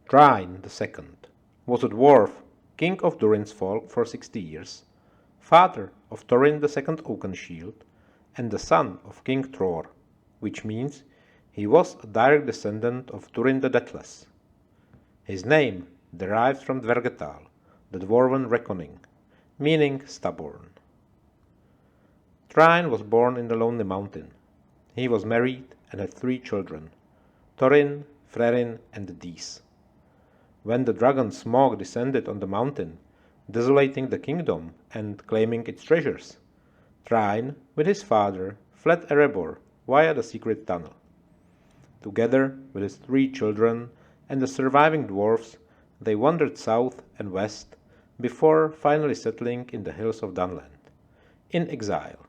THRÁIN II was a dwarf, king of Durin's folk for 60 years, father of Thorin II Oakenshield, and the son of King Thror, which means he was a direct descendant of Durin the Deathless. His name derives from Dvergetal, the Dwarven reckoning, meaning stubborn. THRÁIN was born in the Lonely Mountain. He was married and had 3 children, Thorin, Frerin, and Dís. When the dragon Smaug descended on the mountain, desolating the kingdom and claiming its treasures, THRÁIN, with his father, fled Erebor via the secret tunnel. Together with his 3 children and the surviving dwarfs, they wandered south and west before finally settling in the hills of Dunland, in exile.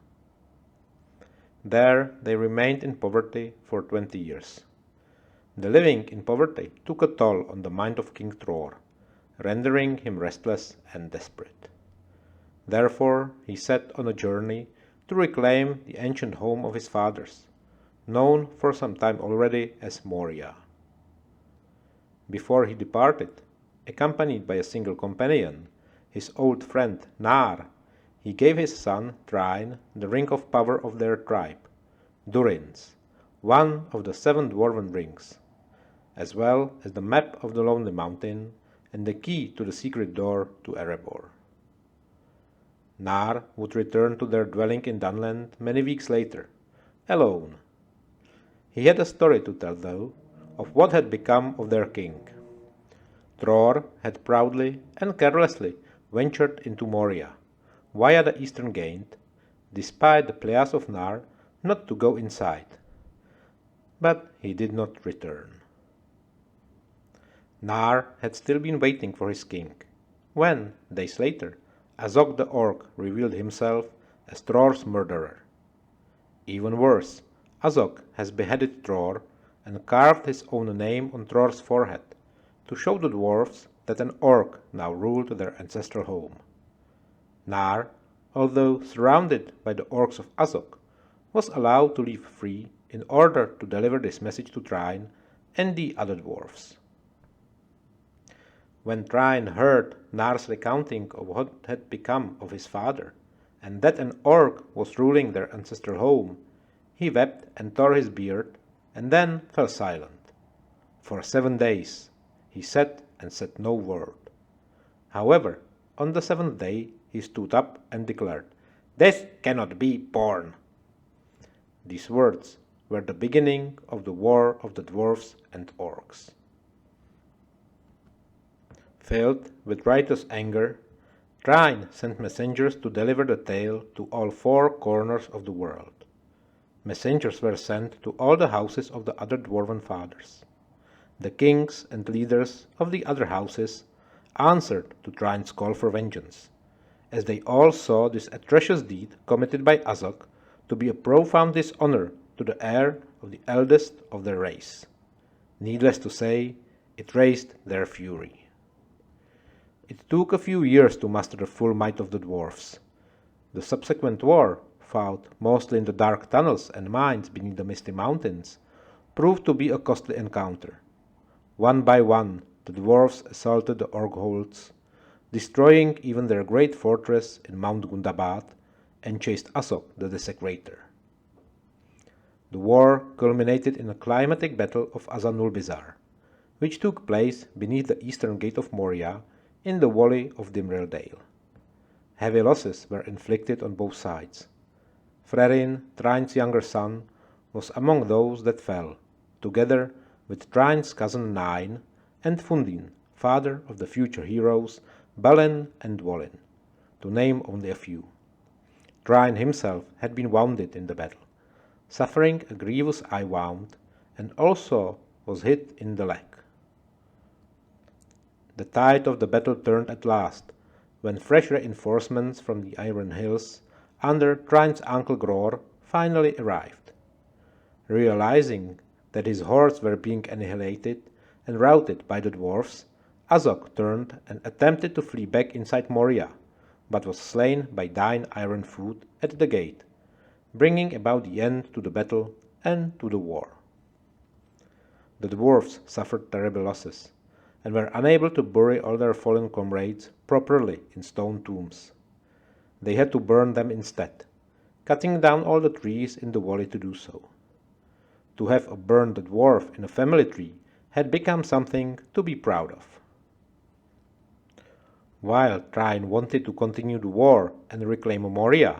There they remained in poverty for 20 years. The living in poverty took a toll on the mind of King Thror, rendering him restless and desperate. Therefore he set on a journey to reclaim the ancient home of his fathers, known for some time already as Moria. Before he departed, accompanied by a single companion, his old friend Nar, he gave his son THRÁIN the ring of power of their tribe, Durin's, one of the 7 dwarven rings, as well as the map of the Lonely Mountain and the key to the secret door to Erebor. Nar would return to their dwelling in Dunland many weeks later, alone. He had a story to tell, though, of what had become of their king. Thror had proudly and carelessly ventured into Moria, via the eastern gate, despite the pleas of Nar not to go inside. But he did not return. Nar had still been waiting for his king, when, days later, Azog the Orc revealed himself as Thror's murderer. Even worse, Azog has beheaded Thror and carved his own name on Thror's forehead to show the dwarfs that an orc now ruled their ancestral home. Nar, although surrounded by the orcs of Azog, was allowed to leave free in order to deliver this message to THRÁIN and the other dwarfs. When THRÁIN heard Nar's recounting of what had become of his father, and that an orc was ruling their ancestral home, he wept and tore his beard, and then fell silent. For 7 days he sat and said no word. However, on the 7th day he stood up and declared, "This cannot be borne." These words were the beginning of the War of the Dwarfs and Orcs. Filled with righteous anger, THRÁIN sent messengers to deliver the tale to all 4 corners of the world. Messengers were sent to all the houses of the other dwarven fathers. The kings and leaders of the other houses answered to THRÁIN's call for vengeance, as they all saw this atrocious deed committed by Azog to be a profound dishonor to the heir of the eldest of their race. Needless to say, it raised their fury. It took a few years to muster the full might of the dwarfs. The subsequent war, fought mostly in the dark tunnels and mines beneath the misty mountains, proved to be a costly encounter. One by one, the dwarfs assaulted the Orgholds, destroying even their great fortress in Mount Gundabad, and chased Azog the Desecrator. The war culminated in a climatic battle of Azanulbizar, which took place beneath the eastern gate of Moria in the valley of Dimril Dale. Heavy losses were inflicted on both sides. Frerin, THRÁIN's younger son, was among those that fell, together with THRÁIN's cousin Nain and Fundin, father of the future heroes Balin and Dwalin, to name only a few. THRÁIN himself had been wounded in the battle, suffering a grievous eye wound, and also was hit in the leg. The tide of the battle turned at last, when fresh reinforcements from the Iron Hills, under THRÁIN's uncle Gror, finally arrived. Realizing that his hordes were being annihilated and routed by the dwarfs, Azog turned and attempted to flee back inside Moria, but was slain by Dain Ironfoot at the gate, bringing about the end to the battle and to the war. The dwarfs suffered terrible losses, and were unable to bury all their fallen comrades properly in stone tombs. They had to burn them instead, cutting down all the trees in the valley to do so. To have burned a dwarf in a family tree had become something to be proud of. While Thráin wanted to continue the war and reclaim Moria,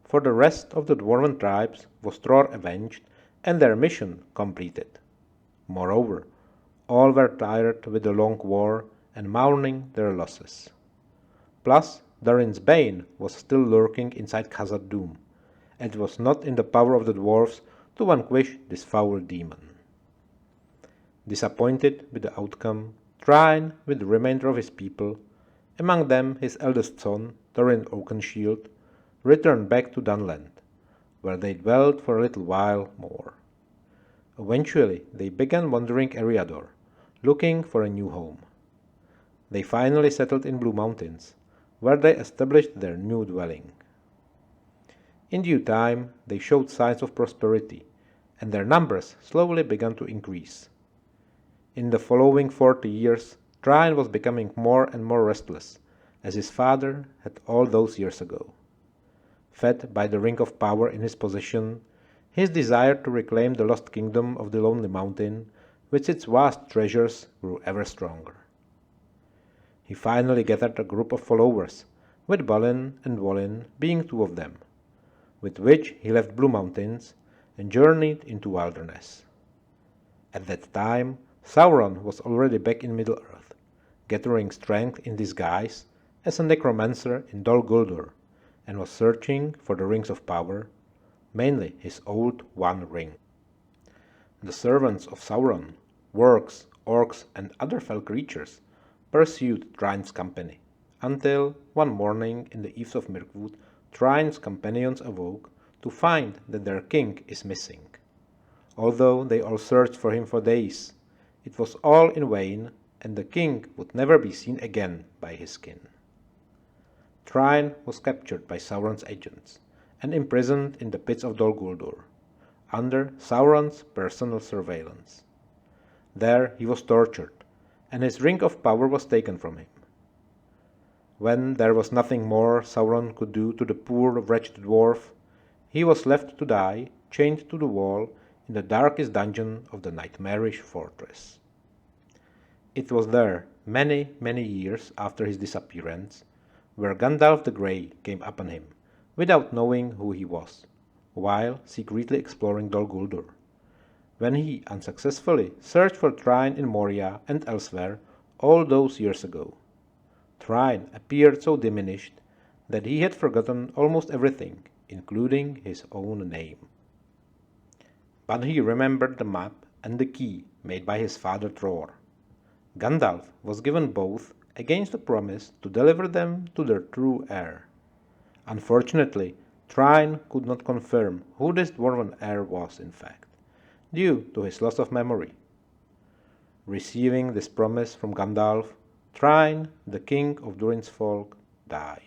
for the rest of the Dwarven tribes was Thror avenged and their mission completed. Moreover, all were tired with the long war and mourning their losses. Plus, Durin's Bane was still lurking inside Khazad Dûm, and it was not in the power of the dwarves to vanquish this foul demon. Disappointed with the outcome, Thráin, with the remainder of his people, among them his eldest son, Thorin Oakenshield, returned back to Dunland, where they dwelt for a little while more. Eventually they began wandering Eriador, looking for a new home. They finally settled in Blue Mountains, where they established their new dwelling. In due time they showed signs of prosperity, and their numbers slowly began to increase. In the following 40 years, Thráin was becoming more and more restless, as his father had all those years ago. Fed by the ring of power in his possession, his desire to reclaim the lost kingdom of the Lonely Mountain with its vast treasures grew ever stronger. He finally gathered a group of followers, with Balin and Dwalin being two of them, with which he left Blue Mountains and journeyed into wilderness. At that time, Sauron was already back in Middle-earth, gathering strength in disguise as a necromancer in Dol Guldur, and was searching for the rings of power, mainly his old One Ring. The servants of Sauron, wargs, orcs, and other fell creatures pursued Thráin's company, until one morning in the Eves of Mirkwood, Thráin's companions awoke to find that their king is missing. Although they all searched for him for days, it was all in vain, and the king would never be seen again by his kin. Thráin was captured by Sauron's agents and imprisoned in the pits of Dol Guldur, under Sauron's personal surveillance. There he was tortured, and his ring of power was taken from him. When there was nothing more Sauron could do to the poor wretched dwarf, he was left to die, chained to the wall in the darkest dungeon of the nightmarish fortress. It was there, many, many years after his disappearance, where Gandalf the Grey came upon him, without knowing who he was, while secretly exploring Dol Guldur, when he unsuccessfully searched for Thráin in Moria and elsewhere all those years ago. Thráin appeared so diminished that he had forgotten almost everything, including his own name. But he remembered the map and the key made by his father Thror. Gandalf was given both against the promise to deliver them to their true heir. Unfortunately, Thráin could not confirm who this dwarven heir was in fact, due to his loss of memory. Receiving this promise from Gandalf, Thráin, the king of Durin's folk, died.